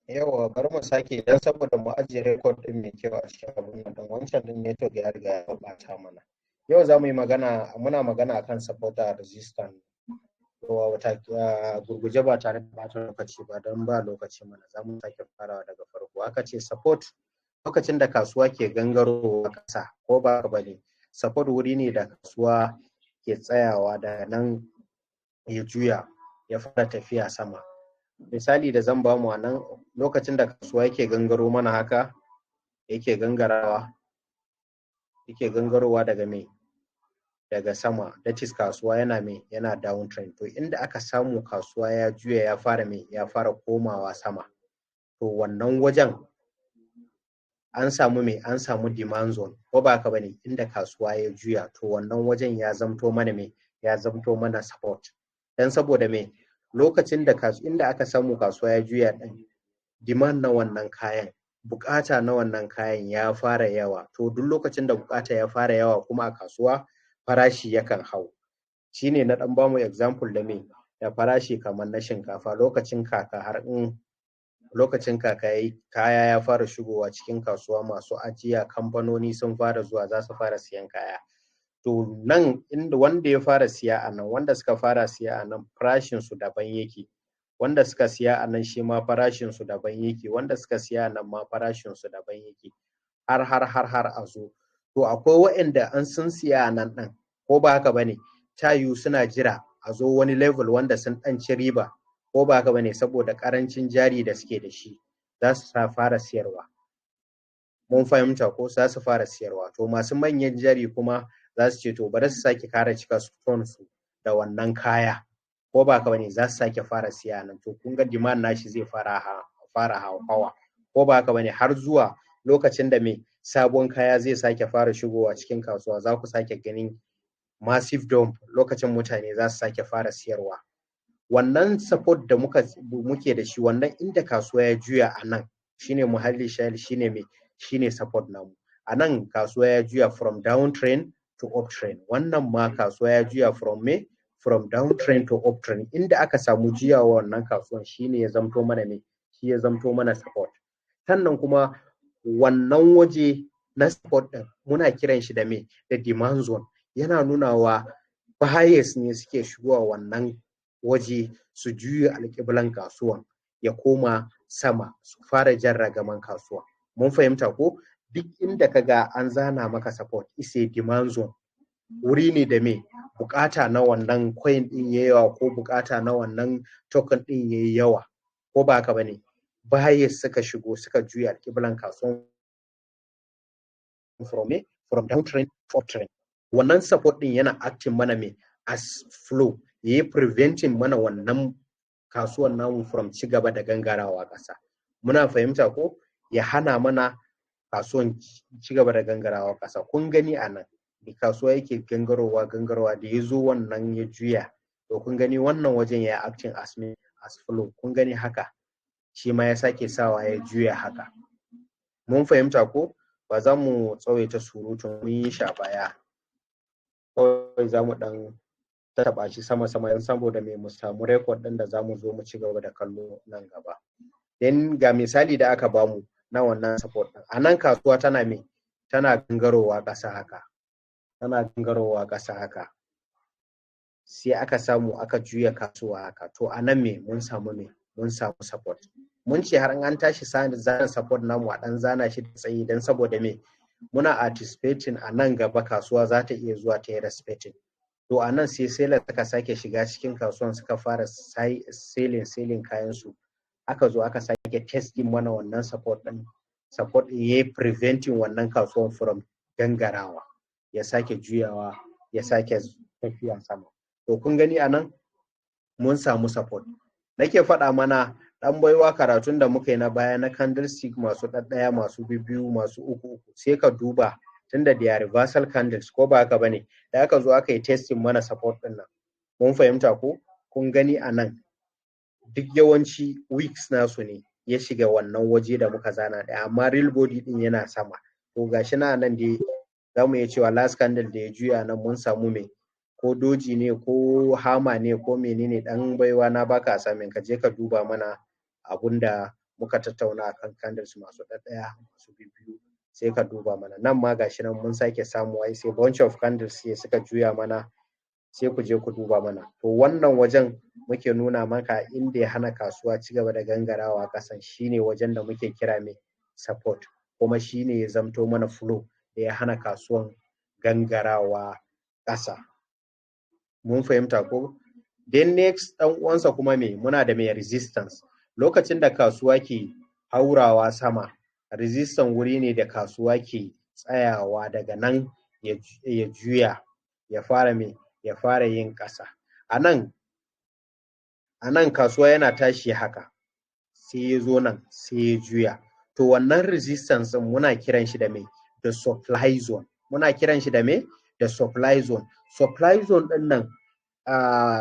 Yawa bari mu sake dan saboda mu ajiye record din mai kyau a cikin abun nan din wancan din network ya riga ya bata mana. Yau za mu yi magana muna magana akan supporter resistance. Wata gurguje ba tare da bata lokaci ba don ba lokaci mana za mu sake farawa daga farko. Aka ce support lokacin da kasuwa ke gangarowa ƙasa ko ba ba ne. Support wuri ne da kasuwa ke tsayawa daga nan ya juya ya fara tafiya sama. Misali da zan bamu a nan lokacin da kasuwa yake gangaro mana haka yake gangarowa daga me daga sama, that is kasuwa yana downtrend. To inda aka samu kasuwa ya juya ya fara komawa sama, to wannan wajen an samu demand zone ko ba haka bane, inda kasuwa ya juya to wannan wajen ya zamto mana support. Dan saboda lokacin da inda aka samu kasuwa ya juya din demand na wannan kayan, bukata na wannan kayan ya fara yawa, to duk lokacin da bukata ya fara yawa kuma a kasuwa farashi yakan hau. Shine na dan bamu example da farashi kamar na shinkafa lokacin kaka yayi kaya ya fara shigowa cikin kasuwa, masu ajiya kamfanoni sun fara zuwa za su fara siyan kaya. To nan inda wanda ya fara siya a nan, wanda suka fara siya a nan farashin su daban yake, wanda suka siya a nan shi ma farashin su daban yake, wanda suka siya a nan ma farashin su daban yake, har a zo. To akwai waɗanda an sun siya a nan ɗin ko ba haka bane, ta yiwu suna jira a zo wani level wanda sun ɗan ci riba ko ba haka bane, saboda ƙarancin jari da suke da shi za su fara siyarwa. Mun fahimta ko za su fara siyarwa. To masu manyan jari kuma za su ce to bari su sake kara cika stone su da wannan kaya ko ba haka bane, za su sake fara siya nan. To kun ga demand nashi zai fara hawa ko ba haka bane, har zuwa lokacin da sabon kaya zai sake fara shigowa cikin kasuwa, za ku sake ganin massive dump lokacin mutane za su sake fara siyarwa. Wannan support da muke da shi, wannan inda kasuwa ya juya a nan shine muhalli shahid, shine support namu. A nan kasuwa ya juya from downtrend to uptrend. Wannan ma kasuwa ya juya from downtrend to uptrend. Inda aka samu juyawa wannan kasuwan shine ya zamto mana support. Sannan kuma wannan waje na support din muna kiran shi da demand zone. Yana nunawa buyers ne suke shigowa wannan waje su juya alƙiblan kasuwan ya koma sama, su fara jan ragaman kasuwa. Mun fahimta ko? Duk inda kaga an zana maka support is a demand zone. Wuri ne da bukata na wannan coin din yayi yawa ko bukata na wannan token din yayi yawa ko ba haka bane, buyers suka shigo suka juya alƙiblan kasuwan from downtrend to uptrend. Wannan support din yana acting mana as flow, yayi preventing mana wannan kasuwan namu from ci gaba da gangarawa ƙasa. Muna fahimta ko? Ya hana mana kasuwan ci gaba da gangarawa ƙasa. Kun gani a nan da kasuwa yake gangarowa da ya zo wannan ya juya, to kun gani wannan wajen ya acting as flow. Kun gani haka shi ma ya sake sawa ya juya haka. Mun fahimta ko? Ba za mu tsawaita surutun mun yi shi a baya, kawai za mu dan taɓa shi sama-sama don saboda mu samu record ɗin da za mu zo mu ci gaba da kallo nan gaba. Dan ga misali da aka bamu na wannan support ɗin. A nan kasuwa tana gangarowa ƙasa haka. Sai aka samu aka juya kasuwa haka. To a nan mun samu support. Mun ce har an tashi zana support namu a ɗan zana shi da tsayi don saboda muna anticipating a nan gaba kasuwa za ta iya zuwa ta yi respecting. To a nan sai seller suka sake shiga cikin kasuwan suka fara selling kayan su. Aka zo aka sake testing mana wannan support ɗin yayi preventing wannan kasuwan from gangarawa, ya sake juyawa, ya sake tafiya sama. To kun gani a nan mun samu support. Nake faɗa mana ɗan baiwa karatun da muka yi na baya na candlestick masu ɗaɗɗaya, masu biyu, masu uku, sai ka duba tunda da reversal candles ko ba haka bane, da aka zo aka yi testing mana support ɗin nan. Mun fahimta ko? Kun gani a nan duk yawanci wicks nasu ne ya shiga wannan waje da muka zana ɗaya, amma real body ɗin yana sama. To gashi nan dai za mu iya cewa last candle da ya juya nan mun samu ko doji ne ko hama ne ko menene, ɗan baiwa na baka assignment ka je ka duba mana abunda muka tattauna akan candles masu ɗaya masu biyu sai ka duba mana nan ma gashi nan mun sake samu ai sai bunch of candles sai suka juya mana sai ku je ku duba mana to wannan wajen muke nuna maka inda ya hana kasuwa ci gaba da gangarawa ƙasan shine wajen da muke kira mai support kuma shine ya zamto mana flow da ya hana kasuwan gangarawa ƙasa mun fahimta ko then next ɗan uwansa kuma me muna da mai resistance lokacin da kasuwa ke haurawa sama resistance wuri ne da kasuwa ke tsayawa daga nan ya juya ya fara yin ƙasa a nan kasuwa yana tashi haka sai ya zo nan sai ya juya to wannan resistance din muna kiran shi da me da supply zone muna kiran shi da me da supply zone din nan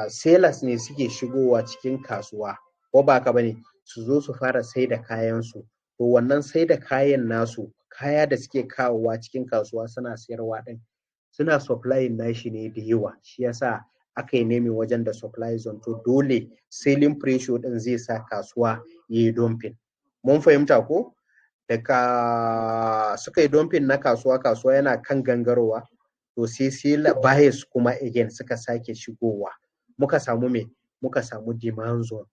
sellers ne suke shigowa cikin kasuwa ko ba ka bane su zo su fara sai da kayan su to wannan sai da kayan nasu kaya da suke kawowa cikin kasuwa suna sayarwa din suna supplying nashi ne da yawa shi yasa aka yi nemi wajen da supply zone to dole selling pressure din zai sa kasuwa yayi dumping mun fahimta ko daga suka yi dumping na kasuwa yana kan gangarowa to sai buyers kuma again suka sake shigowa muka samu demand zone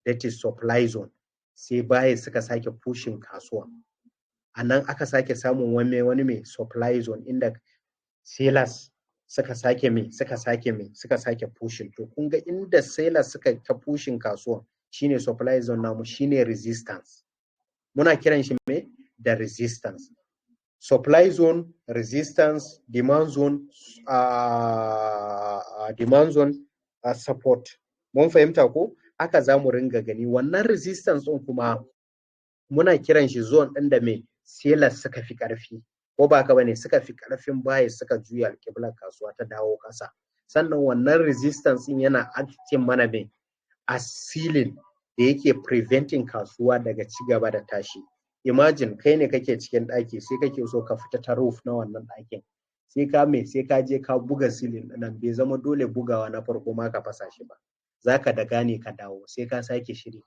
that is supply zone sai buyers suka sake pushing kasuwa anan aka sake samun wani mai supply zone inda sellers suka sake pushing to kun ga inda sellers suka ta pushing kasuwa shine supply zone namu shine resistance muna kiran shi me da resistance supply zone resistance demand zone support mun fahimta ko aka zamu ringa gani wannan resistance din kuma muna kiran shi zone din da me sellers suka fi karfi ko ba ka bane suka fi karfin buyers suka juya alƙiblar kasuwa ta dawo ƙasa sannan wannan resistance din yana acting mana me a ceiling da yake preventing kasuwa daga ci gaba da tashi imagine kai ne kake cikin ɗaki sai kake so ka fita ta roof na wannan ɗakin sai ka je ka buga ceiling nan bai zama dole bugawa na farko ma ka fasa shi ba zaka daga ne ka dawo sai ka sake shiri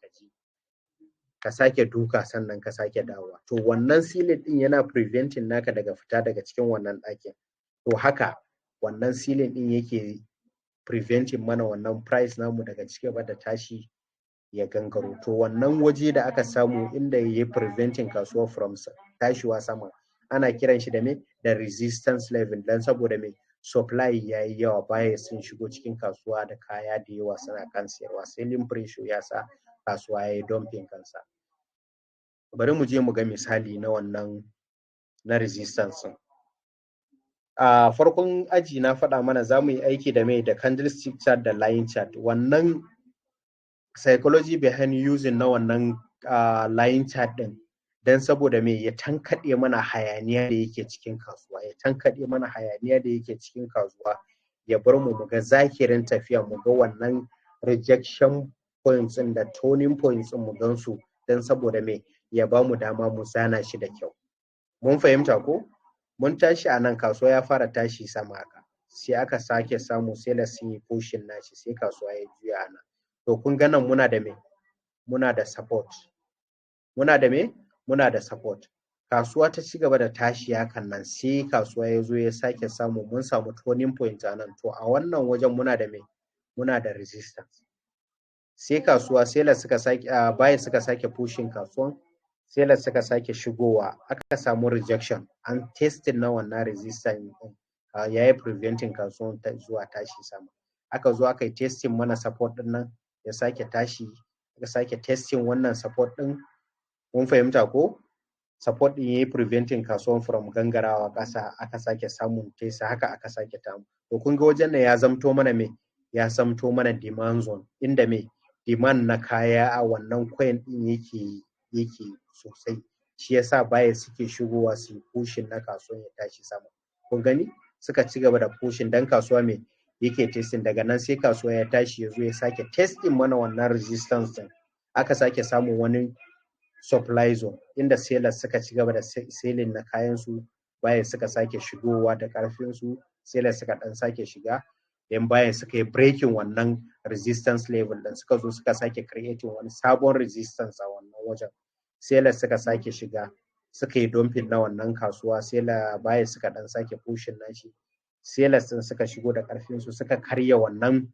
ka sake duka sannan ka sake dawowa to wannan ceiling din yana preventing naka daga fita daga cikin wannan ɗakin to haka wannan ceiling din yake preventing mana wannan price namu daga cigaba da tashi ya gangaro to wannan waje da aka samu inda yayi preventing kasuwa from tashiwa sama ana kiran shi da me da resistance level dan saboda me supply yayi yawa baya sun shigo cikin kasuwa da kaya da yawa suna kan sayarwa selling pressure ya sa kasuwa yayi dumping kansa bari mu je mu ga misali na wannan na resistance a farkon aji na faɗa mana za mu yi aiki da mai da candlestick chart da line chart wannan psychology behind using na wannan line chart din dan saboda me ya tankaɗe mana hayaniya da yake cikin kasuwa ya bar mu ga zahirin tafiya mu ga wannan rejection points din da turning points din mu gan su dan saboda me ya ba mu dama mu zana shi da kyau mun fahimta ko mun tashi a nan kasuwa ya fara tashi sama haka sai aka sake samu sai sun yi pushing nashi sai kasuwa ya juya a nan to kun ga nan muna da support kasuwa ta ci gaba da tashi hakan nan sai kasuwa ya zo ya sake samu mun samu turning point a nan to a wannan wajen muna da resistance sai kasuwa sellers suka sake buyers suka sake pushing kasuwan sellers suka sake shigowa aka samu rejection an testing na wannan resistance din yayi preventing kasuwan zuwa tashi sama aka zo aka yi testing mana support din nan ya sake tashi aka sake testing wannan support din mun fahimta ko support din yayi preventing kasuwan from gangarawa ƙasa aka sake samun tesa haka aka sake tamu to kun ga wajen nan ya zamto mana demand zone inda demand na kaya a wannan coin din yake sosai shi yasa buyers suke shigowa su pushing na kasuwan ya tashi sama kun gani suka ci gaba da pushing dan kasuwa yake testing daga nan sai kasuwa ya tashi ya zo ya sake testing mana wannan resistance din aka sake samun wani supply zone inda sellers suka ci gaba da selling na kayan su buyers suka sake shigowa da karfin su sellers suka dan sake shiga then buyers suka yi breaking wannan resistance level din suka zo suka sake creating wani sabon resistance a wannan wajen sellers suka sake shiga suka yi dumping na wannan kasuwa, seller buyers suka dan sake pushing nashi, sellers din suka shigo da karfin su suka karya wannan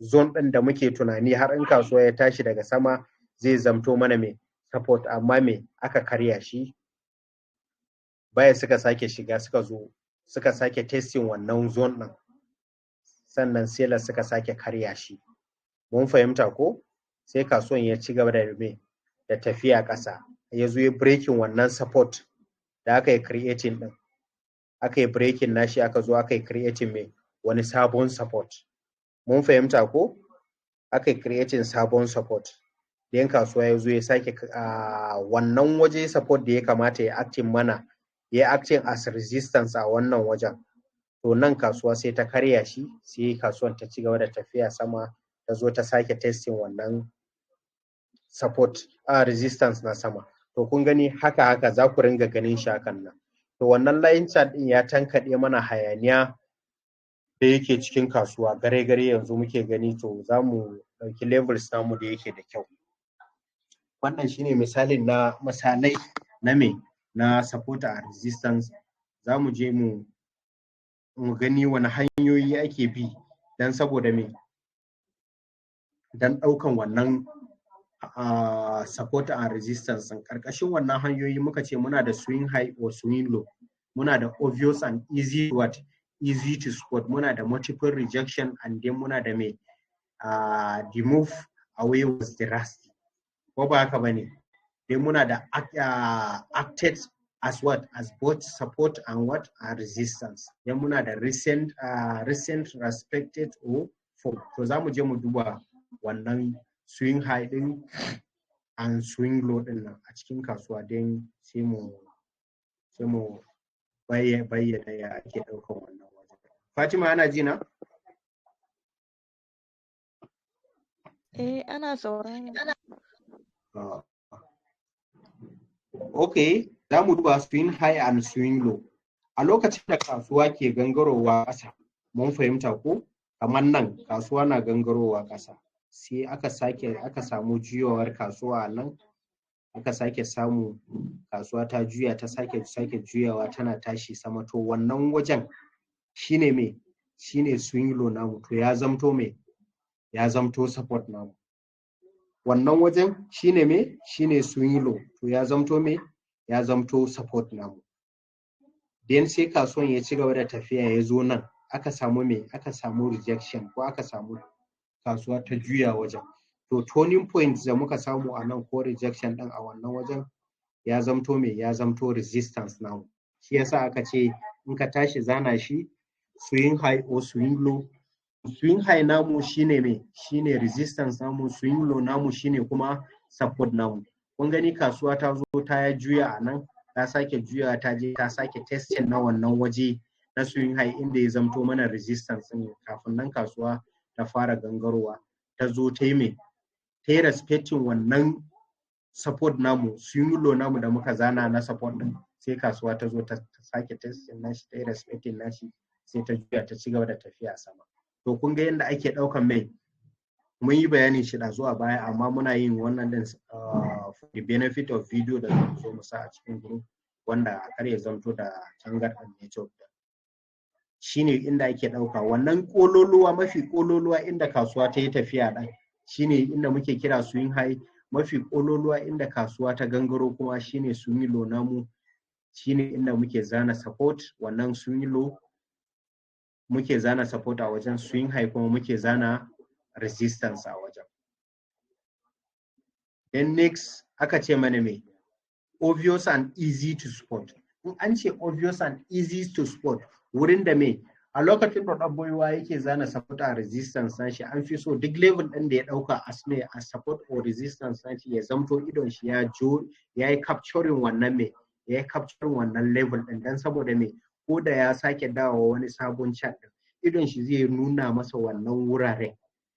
zone din da muke tunani har in kasuwa ya tashi daga sama zai zamto mana me support, amma me aka karya shi. Buyers suka sake shiga suka zo suka sake testing wannan zone din, sannan sellers suka sake karya shi. Mun fahimta ko? Sai kasuwan ya ci gaba da me da tafiya ƙasa, ya zo ya breaking wannan support da aka yi creating din, aka yi breaking nashi, aka zo aka yi creating me wani sabon support. Mun fahimta ko? Aka yi creating sabon support. Dan kasuwa ya zo ya sake wannan waje support da ya kamata ya acting mana, ya acting as resistance a wannan wajen. To nan kasuwa sai ta karya shi, sai kasuwan ta ci gaba da tafiya sama, ta zo ta sake testing wannan support resistance na sama. To kun gani haka za ku ringa ganin shi hakan nan. To wannan line chart din ya tankaɗe mana hayaniya da yake cikin kasuwa gare yanzu muke gani. To za mu ɗauki levels namu da yake da kyau. Wannan shine misalai na me na support and resistance. Za mu je mu gani wani hanyoyi ake bi dan saboda me dan ɗaukan wannan support and resistance. Ƙarƙashin wannan hanyoyi muka ce muna da swing high or swing low, muna da obvious and easy to spot, muna da multiple rejection, and then muna da me the move away was drastic. Ko ba haka bane? Then muna da acted as what? As both support and what? And resistance. Then muna da recent respected or fall. So za mu je mu duba wannan swing high din and swing low din nan a cikin kasuwa, don sai mu bayyana ya ake ɗaukan wannan wajen. Fatima, ana ji na? Ana saurara. Okay, za mu duba swing high and swing low. A lokacin da kasuwa ke gangarowa ƙasa, mun fahimta ko? Kamar nan kasuwa na gangarowa ƙasa, sai aka samu juyawar kasuwa nan, aka sake samu kasuwa ta juya, ta sake juyawa tana tashi sama. To wannan wajen shine me? Shine swing low namu. To ya zamto me? Ya zamto support namu. Wannan wajen shine me? Shine swing low. To ya zamto me? Ya zamto support namu. Then sai kasuwan ya ci gaba da tafiya, ya zo nan aka samu me? Aka samu rejection, ko aka samu kasuwa ta juya wajen. To turning point da muka samu a nan, ko rejection din a wannan wajen, ya zamto me? Ya zamto resistance namu. Shi yasa aka ce in ka tashi zana shi swing high or swing low, swing high namu shine me? Shine resistance namu, swing low namu shine kuma support namu. Kun gani kasuwa ta zo ta juya a nan, ta sake juya, ta je ta sake testing na wannan waje na swing high inda ya zamto mana resistance ne. Kafin nan kasuwa ta fara gangarowa, ta zo ta yi me? Ta yi respecting wannan support namu, swing low namu da muka zana na support din. Sai kasuwa ta zo ta sake testing nashi, ta yi respecting nashi, sai ta juya ta ci gaba da tafiya sama. To kun ga yadda ake ɗaukan mai, mun yi bayanin shi da zuwa baya, amma muna yin wannan din for the benefit of video da zan zo mu sa a cikin group, wanda kar ya zamto da tangarɗan network. Shine inda ake ɗauka wannan ƙololuwa, mafi ƙololuwa inda kasuwa ta yi tafiya ɗan, shine inda muke kira swing high. Mafi ƙololuwa inda kasuwa ta gangaro kuma shine swing low namu, shine inda muke zana support. Wannan swing low muke zana support a wajen, swing high kuma muke zana resistance a wajen. Then next aka ce mana me? Obvious and easy to spot. In an ce obvious and easy to spot, wurin da me? A lokacin da ɗan boyuwa yake zana support a resistance nashi, an fi so duk level ɗin da ya ɗauka as me a support or resistance nashi ya zamto idon shi ya yi capturing wannan me? Ya yi capturing wannan level ɗin, dan saboda me? Ko da ya sake dawowa wani sabon chart ɗin, idon shi zai nuna masa wannan wuraren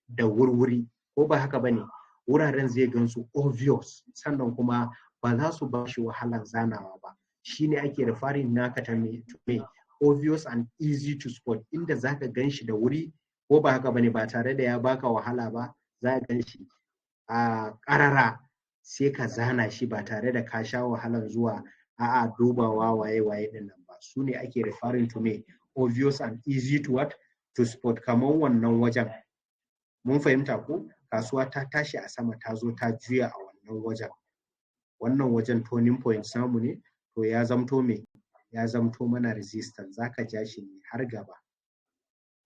da wurwuri, ko ba haka bane? Wuraren zai gansu obvious, sannan kuma ba za su ba shi wahalar zanawa ba. Shine ake referring naka ta me? To me? Obvious and easy to spot, inda zaka gan shi da wuri, ko ba haka bane? Ba tare da ya baka wahala ba, za ka gan shi a ƙarara, sai ka zana shi ba tare da ka sha wahalar zuwa a'a dubawa waye din nan ba. Su ne ake referring to me obvious and easy to what to spot. Kamar wannan wajen mun fahimta ko kasuwa ta tashi a sama ta zo ta juya a wannan wajen turning point samu ne, to ya zamto me ya zamto mana resistance, zaka ja shi ne har gaba.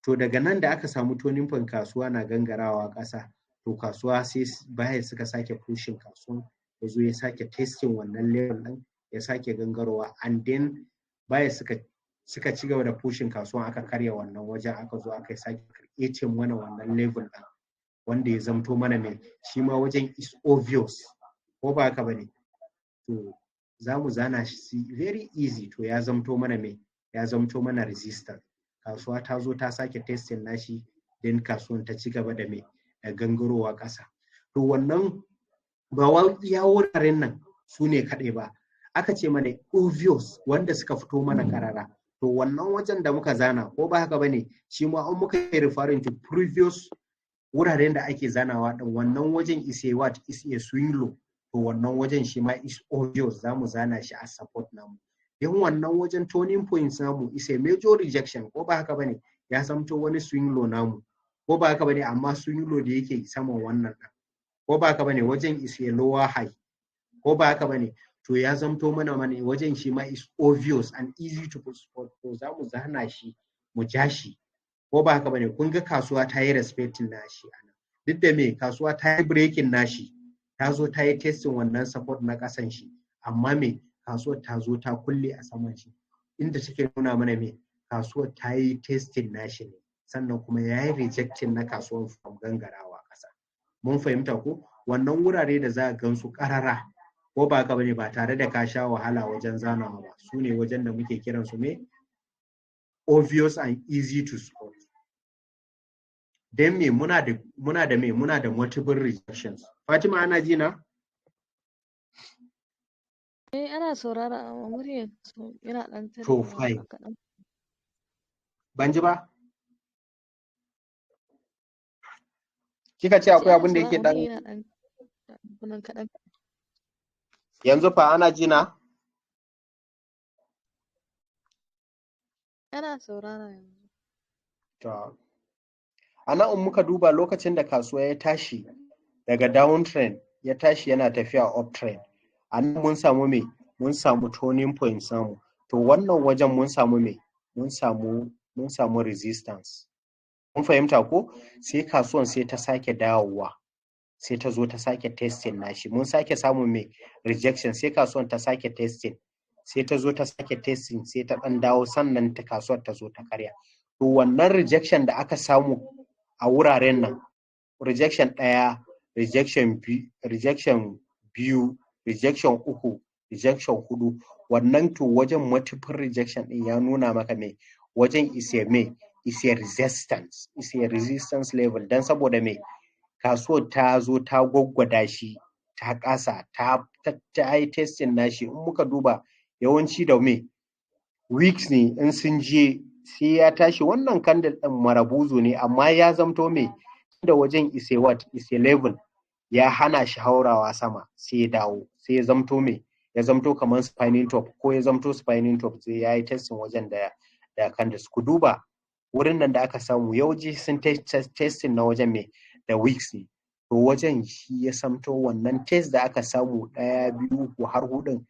To daga nan da aka samu turning point kasuwa na gangarawa ƙasa, to kasuwa sai baya suka sake pushing kasuwan ya zo ya sake testing wannan level ɗin ya sake gangarowa, and then baya suka ci gaba da pushing kasuwan aka karya wannan wajen, aka zo aka sake creating mana wannan level ɗin wanda ya zamto mana mai shi ma wajen is obvious, ko ba haka bane? To za mu zana shi very easy, to ya zamto mana mai ya zamto mana resistance. Kasuwa ta zo ta sake testing nashi, then kasuwan ta ci gaba da mai da gangarowa ƙasa. To wannan ba ya wuraren nan su ne kaɗai ba, aka ce mana obvious wanda suka fito mana karara, to wannan wajen da muka zana, ko ba haka bane, shi ma an muka yi referring to previous wuraren da ake zanawa din, wannan wajen is a what is a swing low, to wannan wajen shi ma is obvious, za mu zana shi as support namu. Yan wannan wajen turning point namu is a major rejection, ko ba haka bane, ya zamto wani swing low namu, ko ba haka bane, amma swing low da yake saman wannan ɗin, ko ba haka bane, wajen is a lower high, ko ba haka bane, to ya zamto mana wajen shi ma is obvious and easy to spot, to za mu zana shi mu ja shi, ko ba haka bane. Kun ga kasuwa ta yi respecting nashi anan, duk da me kasuwa ta yi breaking nashi, ta zo ta yi testing wannan support na ƙasan shi, amma me kasuwar ta zo ta kulle a saman shi, inda take nuna mana me kasuwar ta yi testing nashi ne, sannan kuma ya yi rejecting na kasuwar from gangarawa ƙasa. Mun fahimta ko? Wannan wurare da za a gansu ƙarara, ko ba haka bane, ba tare da ka sha wahala wajen zanawa ba, su ne wajen da muke kiran su me obvious and easy to spot. Then me muna da multiple rejections. Fatima ana ji na? Ana saurara a muryar yana ɗan To tarewa fine. kaɗan. Ban ji ba? Kika ce akwai abin da yake dan yana ɗan kaɗan. yanzu fa ana ji na? Ana saurara yanzu. To ana in muka duba lokacin da kasuwa ya tashi daga downtrend ya tashi yana tafiya uptrend, anan mun samu me mun samu turning point samu, to wannan wajen mun samu me mun samu resistance. Mun fahimta ko? Sai kasuwan sai ta sake dawowa, sai ta zo ta sake testing nashi, mun sake samun me rejection, sai kasuwan ta sake testing, sai ta zo ta sake testing, sai ta dan dawo, sannan ta kasuwar ta zo ta karya. To wannan rejection da aka samu a wuraren nan, rejection ɗaya, rejection biyu, rejection uku, rejection hudu, wannan to wajen multiple rejection din ya nuna maka me wajen is a resistance level, dan saboda me kasuwar ta zo ta gwaggwada shi ta kasa ta yi testing nashi. In muka duba yawanci da me weeks ne, in sun je sai ya tashi, wannan candle din marabuzu ne, amma ya zamto me da wajen is a level, ya hana shi haurawa sama, sai ya dawo, sai ya zamto me ya zamto kamar spinning top, ko ya zamto spinning top, sai ya yi testing wajen da candles. Ku duba wurin nan da aka samu yawanci sun testing na wajen me da weeks ne, to wajen shi ya samto wannan test da aka samu ɗaya biyu uku har hudun,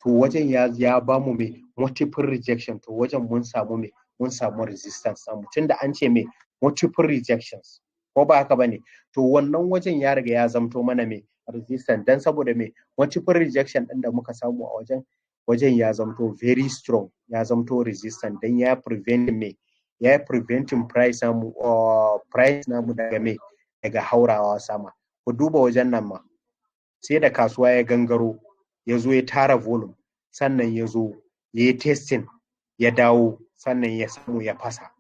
to wajen ya ba mu me multiple rejection, to wajen mun samu resistance samu, tunda an ce me multiple rejections, ko ba haka bane, to wannan wajen ya riga ya zamto mana me resistance, dan saboda me multiple rejection din da muka samu a wajen ya zamto very strong, ya zamto resistant, dan ya preventing price namu daga me daga haurawa sama. Ku duba wajen nan ma, sai da kasuwa ya gangaro ya zo ya tara volume, sannan ya zo ya yi testing, ya dawo, sannan ya samu ya fasa.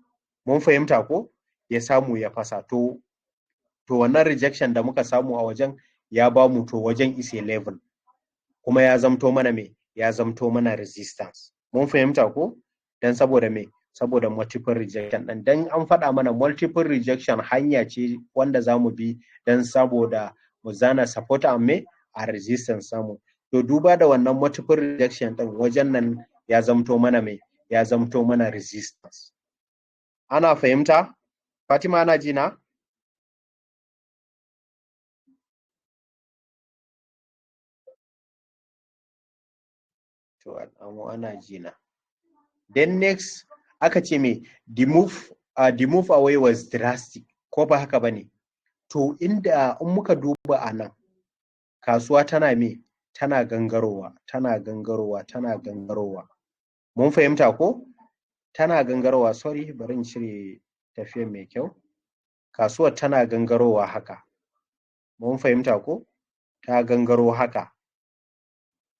Mun fahimta ko? Ya samu ya fasa. To wannan rejection da muka samu a wajen ya ba mu, to wajen is a level, kuma ya zamto mana me ya zamto mana resistance. Mun fahimta ko? Dan saboda me saboda multiple rejection din, dan an faɗa mana multiple rejection hanya ce wanda za mu bi dan saboda mu zana support and me a resistance samu. To duba da wannan multiple rejection din wajen nan ya zamto mana mai, ya zamto mana resistance. Ana fahimta? Fatima ana ji na? To ana ji na. Then next aka ce me, the move away was drastic, ko ba haka bane? To inda in muka duba a nan, kasuwa tana me, tana gangarowa, tana gangarowa, tana gangarowa. Mun fahimta ko? Tana gangarowa, sorry, bari in cire tafiyar mai kyau. Kasuwar tana gangarowa haka. Mun fahimta ko? Ta gangaro haka.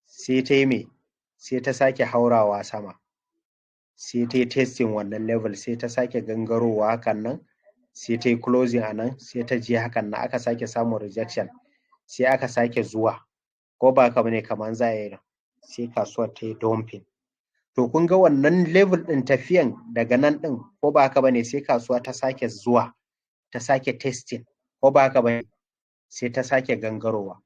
Sai ta yi me? Sai ta sake haurawa sama. Sai ta yi testing wannan level, sai ta sake gangarowa hakan nan. Sai ta yi closing a nan, sai ta je hakan nan, aka sake samun rejection. Sai aka sake zuwa. Ko ba haka bane kamar za a yi, sai kasuwar ta yi dumping. To kun ga wannan level ɗin tafiyan daga nan ɗin, ko ba haka bane, sai kasuwa ta sake zuwa, ta sake testing, ko ba haka bane, sai ta sake gangarowa.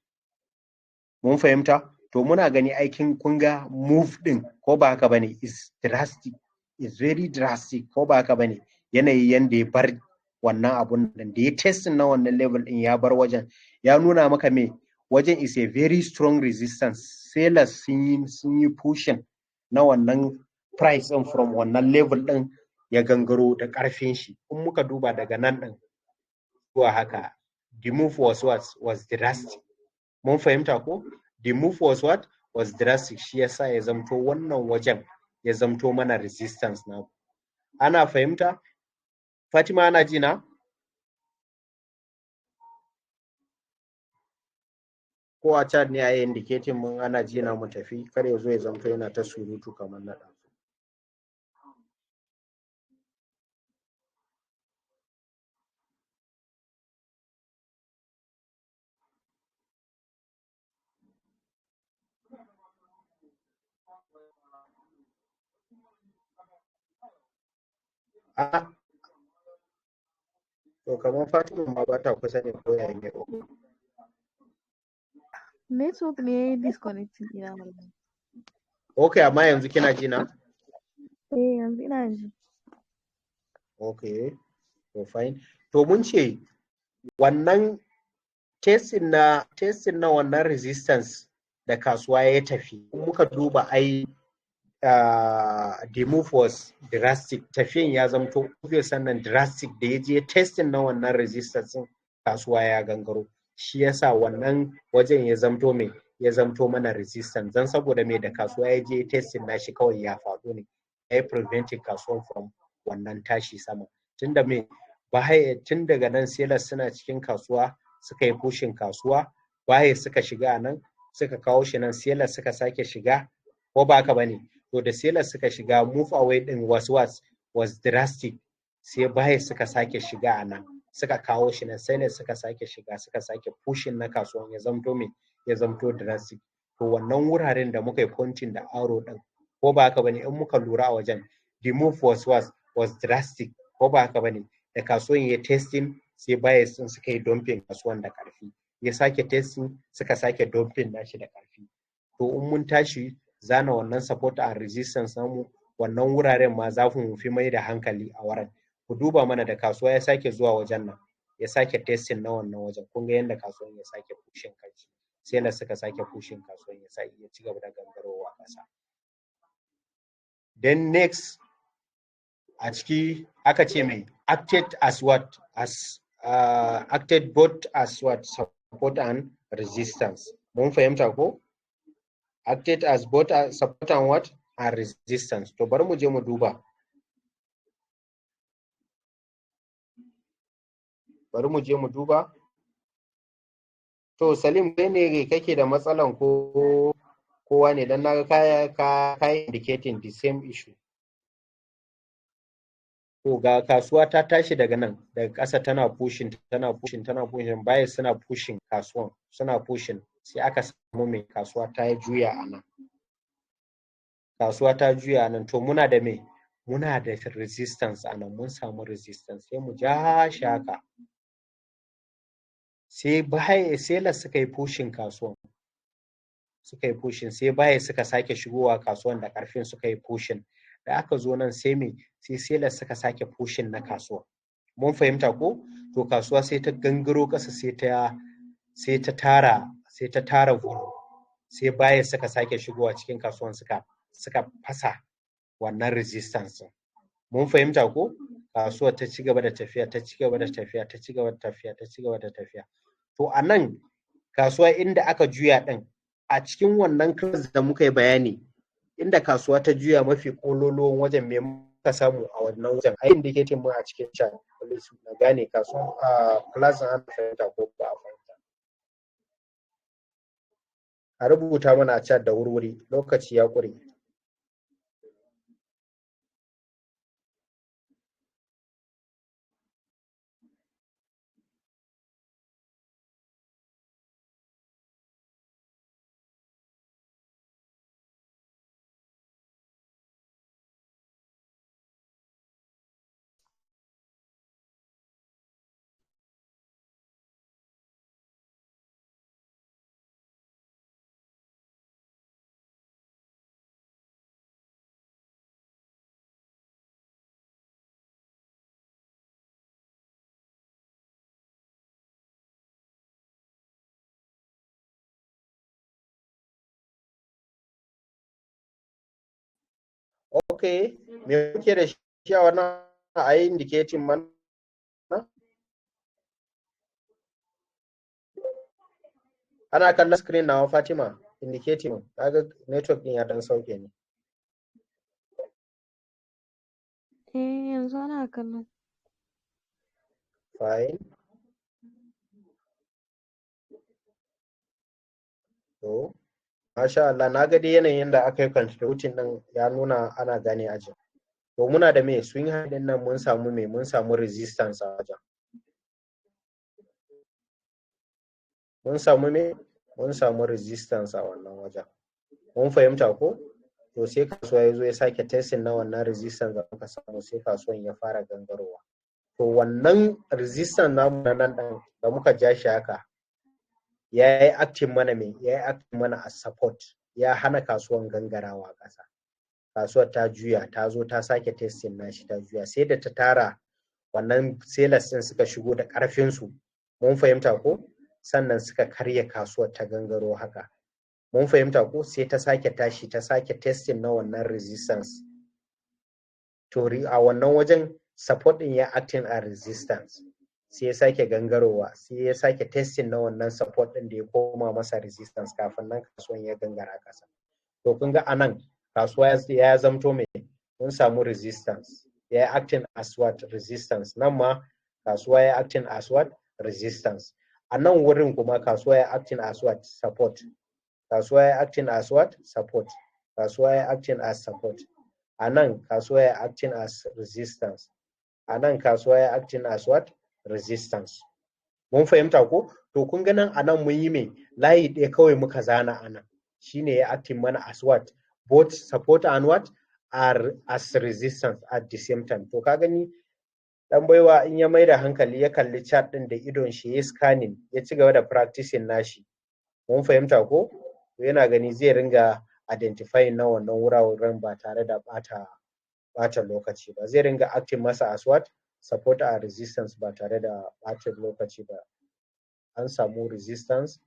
Mun fahimta? To muna gani aikin kun ga move ɗin, ko ba haka bane, is drastic, is very drastic, ko ba haka bane, yanayi yanda ya bar wannan abun da ya testing na wannan level ɗin ya bar wajen, ya nuna maka me, wajen is a very strong resistance. Sellers sun yi pushing na wannan price ɗin from wannan level ɗin ya gangaro da ƙarfin shi. In muka duba daga nan ɗin zuwa haka, the move was what? Was drastic. Mun fahimta ko? The move was what? Was drastic. Shi yasa ya zamto wannan wajen ya zamto mana resistance na. Ana fahimta? Fatima ana ji na? Ko a chat ne a yi indicating mun ana ji na mu tafi, kar ya zo ya zamto yana ta surutu kamar na ɗan. To kamar Fatima ma ba ta kusa ne ko yayin ne? Network ne disconnecting ina wallahi. Okay, amma yanzu kina ji na? Yanzu ina ji. Okay, to fine. To mun ce wannan testing na wannan resistance da kasuwa ya tafi, muka duba ai the move was drastic, tafiyan ya zamto obvious, sannan drastic da ya je testing na wannan resistance kasuwa ya gangaro. Shi yasa wannan wajen ya zamto me, ya zamto mana resistance, dan saboda me, da kasuwa ya je testing nashi kawai ya faɗo ne, ya preventing kasuwan from wannan tashi sama. Tunda me, tun daga nan sellers suna cikin kasuwa suka yi pushing kasuwa, baye suka shiga nan, suka kawo shi nan, sellers suka sake shiga, ko ba haka bane? To da sellers suka shiga, move away din was drastic, sai baye suka sake shiga a nan, suka kawo shi nan, sellers suka sake shiga, suka sake pushing na kasuwan ya zamto me, ya zamto drastic. To wannan wuraren da muka yi pointing da arrow din, ko ba haka bane, in muka lura a wajen, the move was drastic, ko ba haka bane, da kasuwan ya testing, sai buyers din suka yi dumping kasuwan da ƙarfi, ya sake testing, suka sake dumping nashi da ƙarfi. To in mun tashi zana wannan support and resistance namu, wannan wuraren ma za mu fi mai da hankali a wurin. Ku duba mana da kasuwa ya sake zuwa wajen nan, ya sake testing na wannan wajen, kun ga yadda kasuwan ya sake pushing kanshi, sai da suka sake pushing kasuwan ya ci gaba da gangarowa ƙasa. Then next a ciki aka ce mai acted as what? Acted both as what? Support and resistance. Mun fahimta ko? Acted as both as support and what? And resistance. To bari mu je mu duba. Bari mu je mu duba. To Salim, kai ne kake da matsalan ko kowa ne, dan naga kaya indicating the same issue. To ga kasuwa ta tashi daga nan, daga ƙasa tana pushing, buyers suna pushing kasuwan, suna pushing, sai aka samu mai kasuwa ta juya a nan. Kasuwa ta juya a nan, to muna da me? Muna da resistance a nan, mun samu resistance, sai mu ja shi haka. Sai sellers suka yi pushing kasuwan, suka yi pushing, sai baya suka sake shigowa kasuwan da ƙarfin suka yi pushing. Da aka zo nan sai sellers suka sake pushing na kasuwa. Mun fahimta ko? To kasuwa sai ta gangaro ƙasa sai ta tara volume. Sai baya suka sake shigowa cikin kasuwan suka fasa wannan resistance. Mun fahimta ko? Kasuwar ta ci gaba da tafiya, ta ci gaba da tafiya, ta ci gaba da tafiya, ta ci gaba da tafiya. To a nan kasuwa inda aka juya ɗin, a cikin wannan class da muka yi bayani, inda kasuwa ta juya mafi ƙololuwan wajen me muka samu a wannan wajen, a indicating mu a cikin chat, na gane kasuwa a class an fahimta ko ba a fahimta. A rubuta mana a chat da wurwuri, lokaci ya ƙure. Okay, me kuke da shi a wannan a yi indicating mana? Ana kallon screen nawa Fatima, indicating, kaga network din ya dan sauke ne. yanzu ana kallo. Fine. To, masha Allah, na ga dai yanayin da aka yi contributing din ya nuna ana gane ajin. To muna da me swing high din nan mun samu resistance a wajen. Mun samu resistance a wannan wajen. Mun fahimta ko? To sai kasuwa ya zo ya sake testing na wannan resistance da muka samu, sai kasuwan ya fara gangarowa. To wannan resistance namu na nan da muka ja shi haka, ya yi acting mana a support, ya hana kasuwan gangarawa ƙasa. Kasuwar ta juya, ta zo ta sake testing nashi, ta juya, sai da ta tara wannan sellers din suka shigo da ƙarfinsu. Mun fahimta ko? Sannan suka karya kasuwar ta gangaro haka. Mun fahimta ko? Sai ta sake tashi, ta sake testing na wannan resistance. To a wannan wajen support din ya acting a resistance. Sai ya sake gangarowa, sai ya sake testing na wannan support din da ya koma masa resistance kafin nan kasuwan ya gangara ƙasa. To kun ga anan kasuwa ya zamto mai, mun samu resistance, ya acting as what? Resistance. Nan ma kasuwa ya acting as what? Resistance. A nan wurin kuma kasuwa ya acting as what? Support. Kasuwa ya acting as what? Support. Kasuwa ya acting as support. A nan kasuwa ya acting as resistance. A nan kasuwa ya acting as what? Resistance. Mun fahimta ko? To kun ga nan a nan mun yi me? Layi ɗaya kawai muka zana a nan. Shine ya acting mana as what? Both support and what? Are as resistance at the same time. To ka gani dan baiwa in ya mai da hankali ya kalli chart din da idon shi ya scanning, ya ci gaba da practicing nashi. Mun fahimta ko? To yana gani zai ringa identifying na wannan wuraren ba tare da bata lokaci ba. Zai ringa acting masa as what? Support and resistance ba tare da bata lokaci ba. An samu resistance,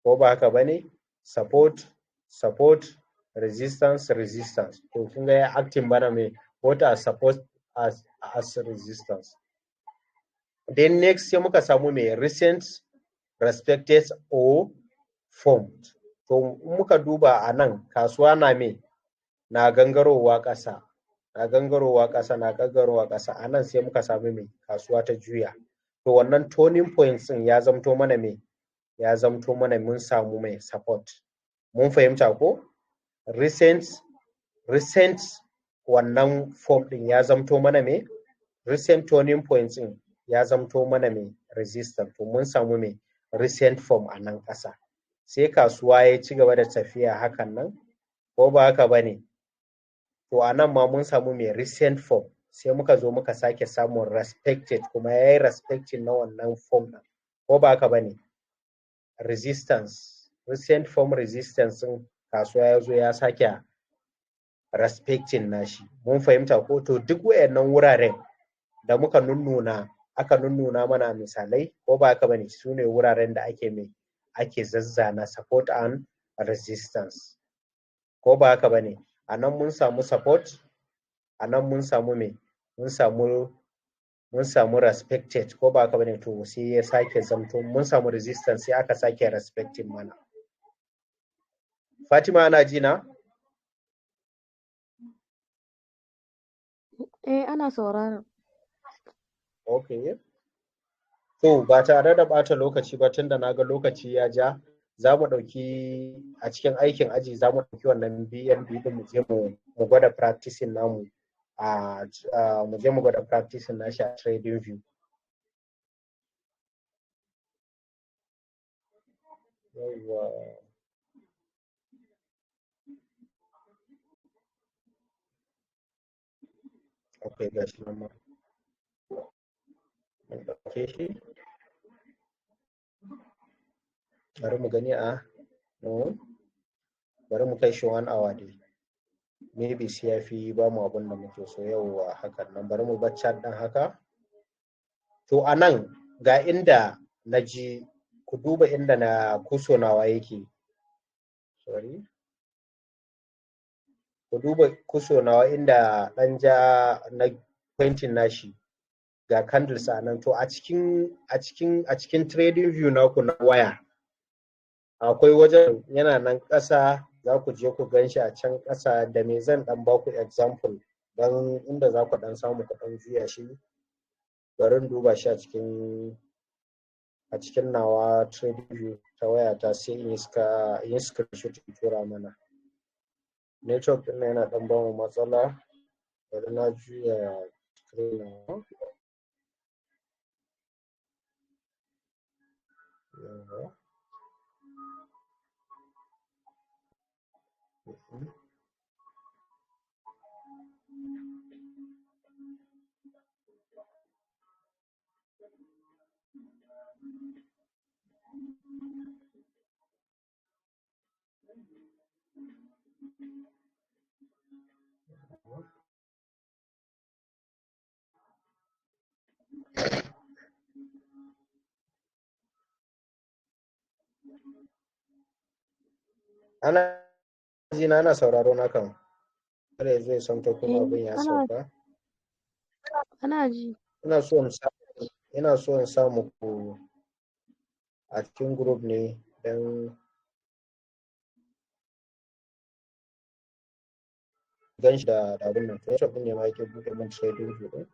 ko ba haka bane? Support, resistance. To kun ga ya acting bana me? Both as support as resistance. Then next sai muka samu me? Recent, respected or formed. To muka duba a nan kasuwa na me? Na gangarowa ƙasa. A nan sai muka samu me? Kasuwa ta juya. To wannan turning points din ya zamto mana me? Ya zamto mana mun samu mai support. Mun fahimta ko? Recent wannan form din ya zamto mana me? Recent turning points din ya zamto mana me? Resistance. To mun samu me? Recent form a nan ƙasa. Sai kasuwa ya ci gaba da tafiya hakan nan, ko ba haka bane? To a nan ma mun samu me? Recent form. Sai muka zo muka sake samun respected, kuma ya yi respecting na wannan form din, ko ba haka bane? Resistance. recent form resistance din kasuwa ya zo ya sake respecting nashi. Mun fahimta ko? To duk wayannan wuraren da muka nunnuna aka nunnuna mana misalai ko ba haka bane, su ne wuraren da ake zazzana support and resistance ko ba haka bane. A nan mun samu support, a nan mun samu mun samu respected ko ba haka bane, to sai ya sake zamto mun samu resistance sai aka sake respecting mana. Fatima ana ji na? Ana saurara. Okay. To ba tare da ɓata lokaci ba, tunda na ga lokaci ya ja, za mu ɗauki a cikin aikin aji za mu ɗauki wannan BNB din mu je mu gwada practicing namu mu je mu gwada practicing nashi a trading view. Yawwa. Okay, gashi nan ma. Mun ɗauke shi. Bari mu gani bari mu kai shi 1 hour dai. Maybe sai ya fi ba mu abin da muke so. Yawwa hakan nan. Bari mu bar chat ɗin haka. To a nan ga inda na ji, ku duba inda na kuso nawa yake. Sorry. Ku duba kuso nawa inda ɗan ja na pointing nashi. Ga candles a nan. To a cikin trading view naku na waya, akwai wajen yana nan ƙasa, za ku je ku gan shi a can ƙasa. Da me zan ɗan ba ku example don inda za ku ɗan samu ku ɗan juya shi. Bari in duba shi a cikin nawa trading view ta waya ta, sai in yi screenshot in tura mana. Network ɗin yana ɗan ba mu matsala. Bari na juya screen nawa. Ana ji na, ana sauraro na kan. Kare zai santo kuma abin ya sauka. Ana ji. Ina so in sa muku a cikin group ne don gan shi da abin nan. Network ɗin ne ma yake buɗe min trading view ɗin.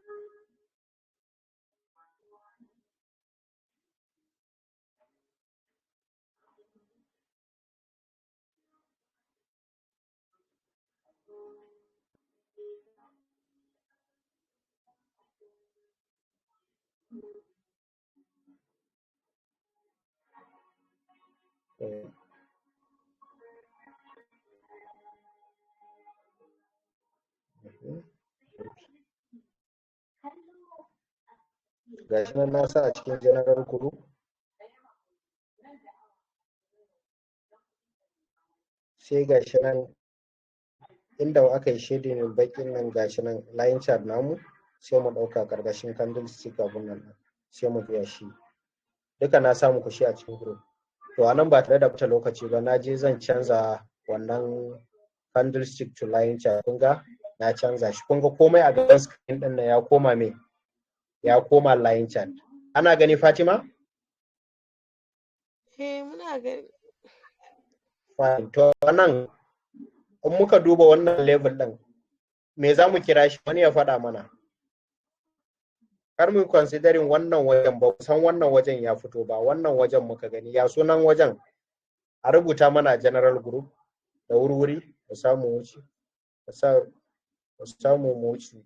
Gashi nan na sa a cikin general group. Sai gashi nan inda aka yi shading bakin nan, gashi nan line chart namu, sai mu ɗauka ƙarƙashin candlestick abun nan, sai mu biya shi. Duka na samu ku shi a cikin group. To a nan ba tare da ɓata lokaci ba, na je zan canza wannan candlestick to line chart. Kun ga na canza shi. Kun ga komai a gaban screen ɗin nan ya koma line chart. Ana gani Fatima? Muna gani. Fine. To nan in muka duba wannan level ɗin, me za mu kira shi? Wani ya faɗa mana. Kar mu considering wannan wajen ba, san wannan wajen ya fito ba, wannan wajen muka gani. Ya sunan wajen? A rubuta mana general group da wuri mu samu wuce. Mu samu mu wuce.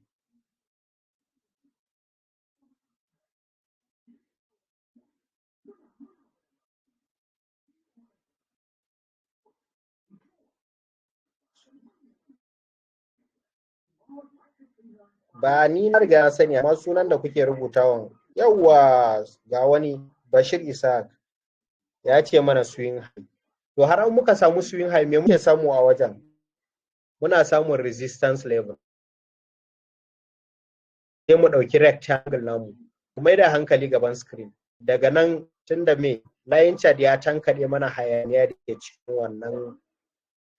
Ba ni na riga na sani, amma sunan da kuke rubutawan, yawwa ga wani Bashir Isaac ya ce mana swing high. to har an muka samu swing high me muke samu a wajen muna samun resistance level sai mu ɗauki rectangle namu mu mai da hankali gaban screen daga nan tunda me line chart ya tankaɗe mana hayaniya da ke cikin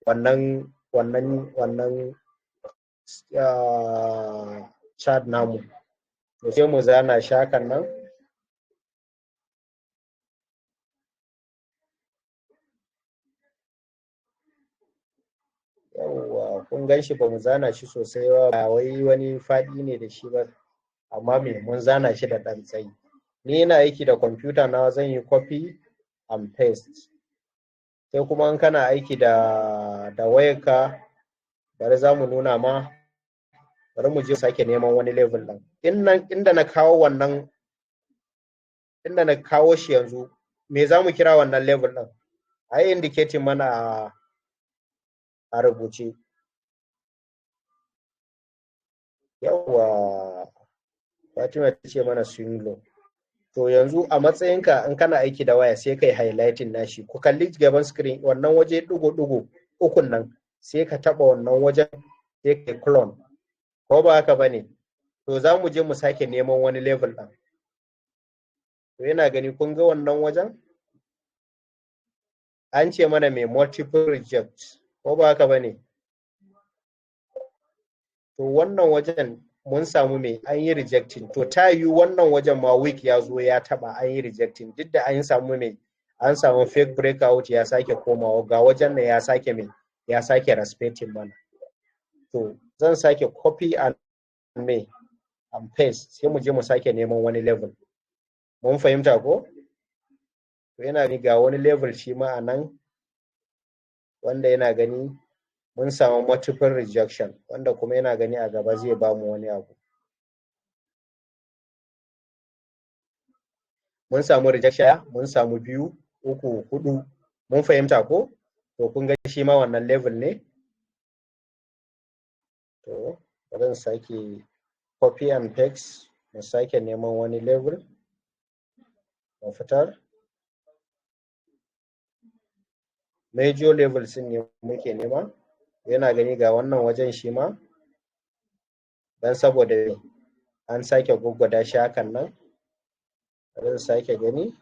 wannan chart namu to sai mu zana shakan nan yawwa kun gan shi ba mu zana shi sosai ba wai wani faɗi ne da shi ba amma me mun zana shi da ɗan tsayi ni ina aiki da kwamfuta na zan yi copy and paste sai kuma in kana aiki da wayarka bari za mu nuna ma bari mu je sake neman wani level ɗin inda na kawo wannan inda na kawo shi yanzu me za mu kira wannan level ɗin a yi indicating mana a rubuce yawwa Fatima ta ce mana swing low to yanzu a matsayinka in kana aiki da waya sai kai highlighting nashi ku kalli gaban screen wannan waje ɗigo ukun nan sai ka taɓa wannan wajen sai kai clone ko ba haka bane to za mu je mu sake neman wani level ɗin to yana gani kun ga wannan wajen an ce mana mai multiple reject ko ba haka bane to wannan wajen mun samu mai an yi rejecting to ta yi wannan wajen ma weak ya zo ya taba an yi rejecting duk da an samu mai an samu fake breakout ya sake komawa ga wajen nan ya sake mai ya sake respecting mana to zan sake copy and mai and paste sai mu je mu sake neman wani level mun fahimta ko to yana ni ga wani level shi ma a nan wanda yana gani mun samu multiple rejection wanda kuma yana gani a gaba zai ba mu wani abu mun samu rejection mun samu 2 3 4 mun fahimta ko to kun ga shi ma wannan level ne to bari sake copy and paste mu sake neman wani level mu fitar major levels ne muke nema yana gani ga wannan wajen shi ma dan saboda an sake gwaggwada shi hakan nan zan sake gani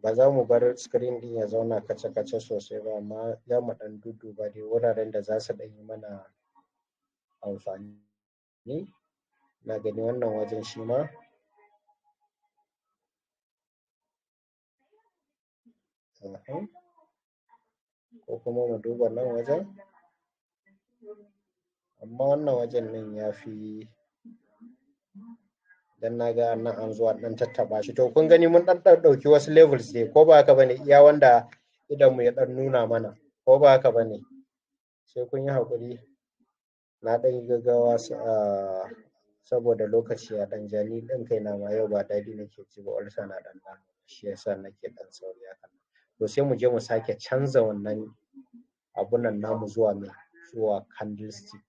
ba za mu bar screen din ya zauna kace-kace sosai ba amma za mu dan dudduba dai wuraren da za su dan yi mana amfani na gani wannan wajen shi ma ko kuma mu duba nan wajen amma wannan wajen nan ya fi dan na ga nan an zuwa dan tattaba shi to kun gani mun dan dauki wasu levels ne ko ba haka bane iya wanda idan mu ya dan nuna mana ko ba haka bane sai kun yi hakuri na dan gaggawa saboda lokaci ya dan jani din kaina ma yau ba dadi nake ji ba ulsa na dan shi yasa nake dan sauri haka to sai mu je mu sake canza wannan abun nan namu zuwa candlestick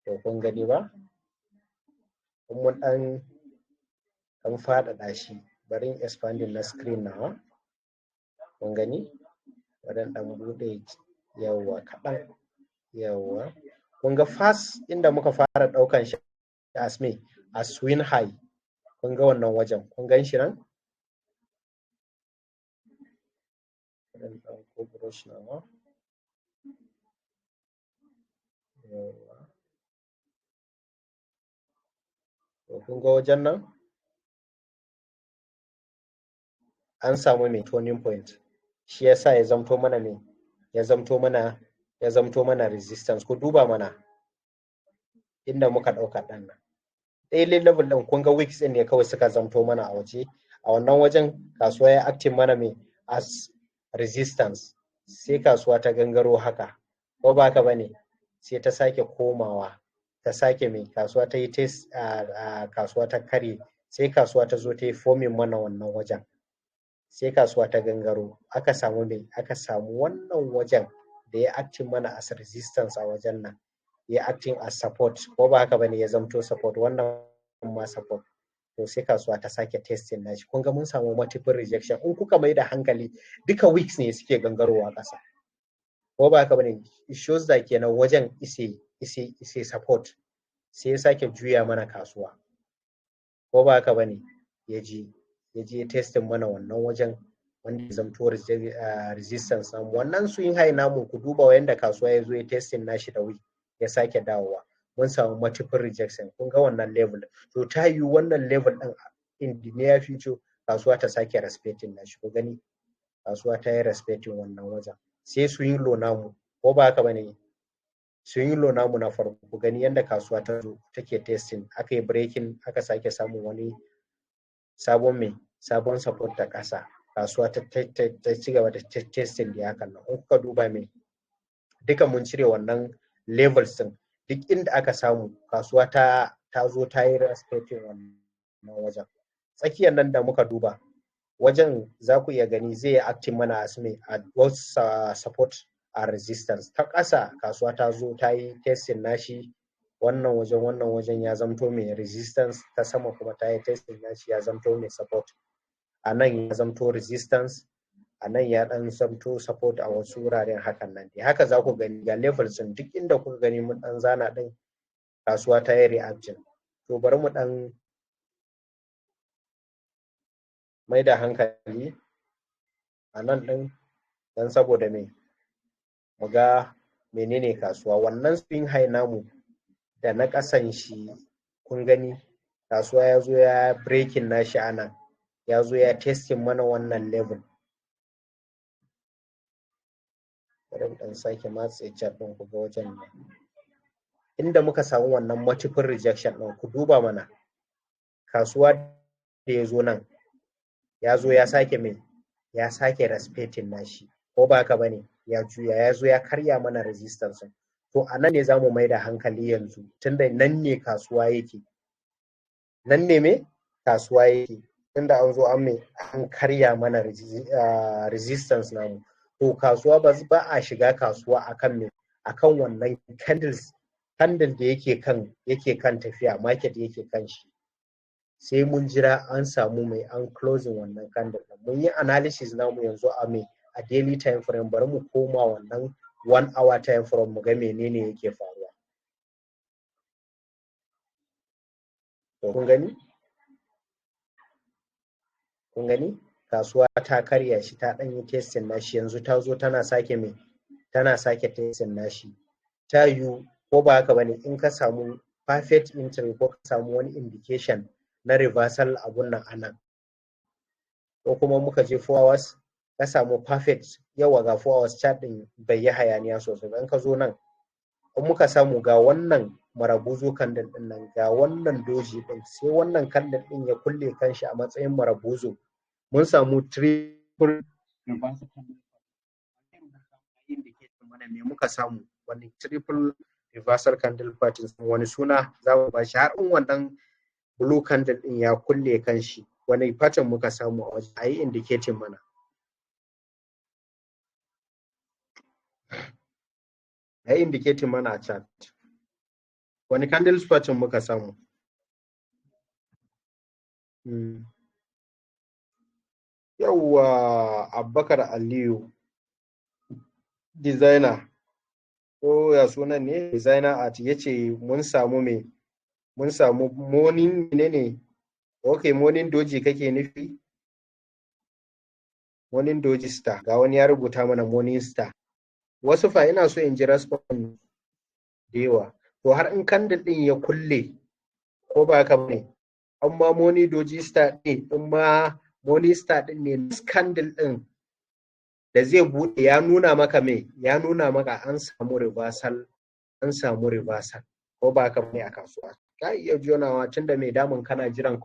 to kun gani ba mun dan faɗaɗa shi bari in expanding na screen nawa kun gani bari dan bude yawa kaɗan yawa kun ga first inda muka fara ɗaukan shi as swing high kun ga wannan wajen kun gan shi nan dan ko brush nawa yawa kun ga wajen nan an samu mai turning point shi yasa ya zamto mana ne ya zamto mana resistance ku duba mana inda muka dauka dan nan daily level din kun ga wicks din ne kawai suka zamto mana a waje a wannan wajen kasuwa ya active mana mai as resistance sai kasuwa ta gangaro haka ko ba haka bane sai ta sake komawa ta sake mai kasuwa ta yi test kasuwa ta kare sai kasuwa ta zo ta yi forming mana wannan wajen sai kasuwa ta gangaro aka samu wannan wajen da ya acting mana as resistance a wajen nan ya acting as support ko ba haka bane ya zamto support wannan ma support to sai kasuwa ta sake testing nashi kun ga mun samu multiple rejection in kuka mai da hankali duka weeks ne suke gangarowa ƙasa ko ba haka bane it shows that kenan wajen ise support sai ya sake juya mana kasuwa ko ba haka bane ya je testing mana wannan wajen wanda ya zamto resistance namu wannan swing high namu ku duba wanda kasuwa ya zo ya testing nashi da week ya sake dawowa mun samu multiple rejection kun ga wannan level to ta yi wannan level din in the near future kasuwa ta sake respecting nashi ku gani kasuwa ta yi respecting wannan wajen sai swing low namu ko ba haka bane swing low namu na farko ku gani yanda kasuwa ta zo take testing aka yi breaking aka sake samun wani sabon support ta ƙasa kasuwa ta ci gaba da testing da hakan nan kuka duba me duka mun cire wannan levels din duk inda aka samu kasuwa ta zo ta yi respecting wannan wajen tsakiyar nan da muka duba wajen za ku iya gani zai acting mana as me at both support and resistance ta ƙasa kasuwa ta zo ta yi testing nashi wannan wajen ya zamto mai resistance ta sama kuma ta yi testing nashi ya zamto mai support a nan ya zamto resistance a nan ya dan zamto support a wasu wuraren hakan nan dai haka za ku gani ga levels din duk inda kuka gani mun dan zana din kasuwa ta yi reaction to bari mu dan mai da hankali a nan din dan saboda me mu ga menene kasuwa wannan swing high namu da na kasan shi kun gani kasuwa ya zo ya breaking nashi a nan ya zo ya testing mana wannan level bari dan sake matse chart din ku ga wajen nan inda muka samu wannan multiple rejection din ku duba mana kasuwa da ya zo nan ya zo ya sake respecting nashi ko ba haka bane ya juya ya zo ya karya mana resistance to a nan ne za mu mai da hankali yanzu tunda nan ne kasuwa yake tunda an zo an karya mana resistance namu to kasuwa ba a shiga kasuwa akan wannan candle da yake kan tafiya market yake kan shi sai mun jira an samu mai an closing wannan candle mun yi analysis namu yanzu a daily time frame bari mu koma wannan 1 hour time frame mu ga menene yake faruwa to kun gani kasuwa ta karya shi ta dan yi testing nashi yanzu ta zo tana sake testing nashi ta yiwu ko ba haka bane in ka samu perfect entry ko ka samu wani indication na reversal abun nan anan ko kuma muka je 4 hours ka samu perfect yawa ga 4 hours chart din bai yi hayaniya sosai ba in ka zo nan in muka samu ga wannan marabuzo candle din nan ga wannan doji din sai wannan candle din ya kulle kanshi a matsayin marabuzo mun samu triple reversal candle indicator mana me muka samu wani triple reversal candle pattern wani suna za mu bashi har in wannan blue candle din ya kulle kanshi wani pattern muka samu a waje ayi indicating mana ayi indicating mana a chart wani candle pattern muka samu yawwa Abubakar Aliyu designer ko ya sunan ne designer art yace mun samu morning ne okay morning doji kake nufi morning doji star ga wani ya rubuta mana morning star wasu fa ina so in ji response da yawa to har in candle din ya kulle ko ba haka bane amma morning doji star din in ma morning star din ne candle din da zai bude ya nuna maka an samu reversal ko ba haka bane a kasuwa ka iya jonawa tunda mai damun kana jiran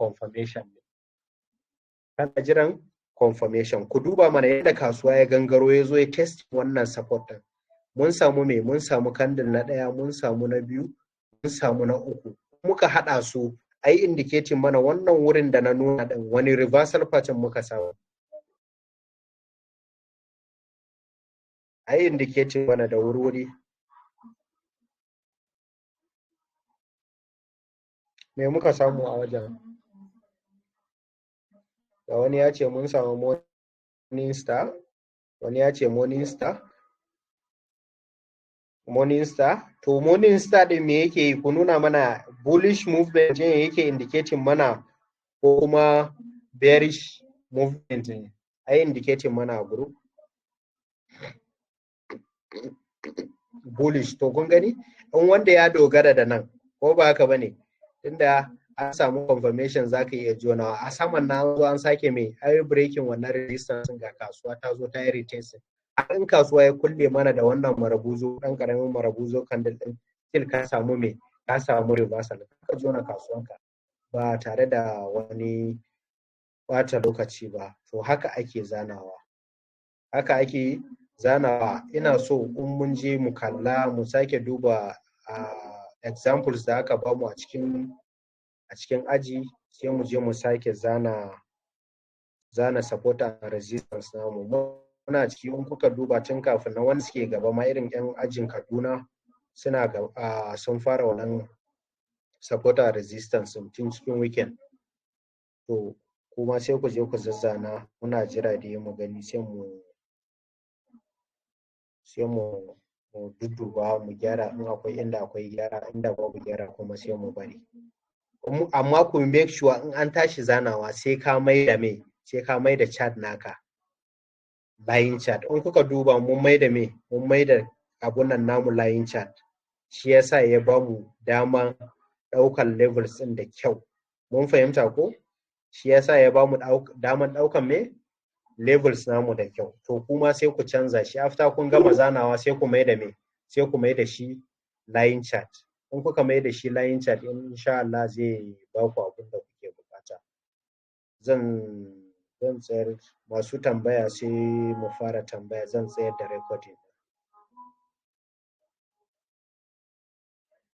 confirmation ku duba mana yadda kasuwa ya gangaro ya zo ya test wannan support din mun samu candle na ɗaya mun samu na biyu mun samu na uku muka hada su ai indicating mana wannan wurin da na nuna din wani reversal pattern muka samu ai indicating mana da wuri me muka samu a wajen da wani ya ce mun samu morning star, wani ya ce morning star. Morning star, to morning star din me yake yi? Ku nuna mana bullish movement ne yake indicating mana ko kuma bearish movement ne? Ai indicating mana a group bullish, to kun gani in wanda ya dogara da nan ko ba haka bane, tunda an samu confirmation zaka iya jonawa a saman na zo an sake mai ai breaking wannan resistance ga kasuwa ta zo ta yi retesting. In kasuwa ya kulle mana da wannan marabuzo dan karamin marabuzo candle din, still ka samu me, ka samu reversal, ka jona kasuwanka ba tare da wani bata lokaci ba. To haka ake zanawa, haka ake zanawa. Ina so in mun je mu kalla mu sake duba examples da aka bamu a cikin aji, sai mu je mu sake zana support and resistance namu. Muna ciki in kuka duba tun kafin na wanda suke gaba ma irin yan ajin Kaduna suna sun fara wannan support and resistance tun cikin weekend. To kuma sai ku je ku zazzana, muna jira da mu gani sai mu dudduba mu gyara in akwai inda akwai gyara, inda babu gyara kuma sai mu bari. Amma ku make sure in an tashi zanawa sai ka mai da chart naka line chart. In kuka duba mun mai da abun nan namu line chart, shi yasa ya bamu dama daukan levels din da kyau. Mun fahimta ko? Shi yasa ya bamu daman daukan levels namu da kyau. To kuma sai ku canza shi after kun gama zanawa, sai ku mai da shi line chart. In kuka mai da shi line chart, insha Allah zai ba ku abin da kuke bukata. Zan tsayar, masu tambaya sai mu fara tambaya, zan tsayar da recording.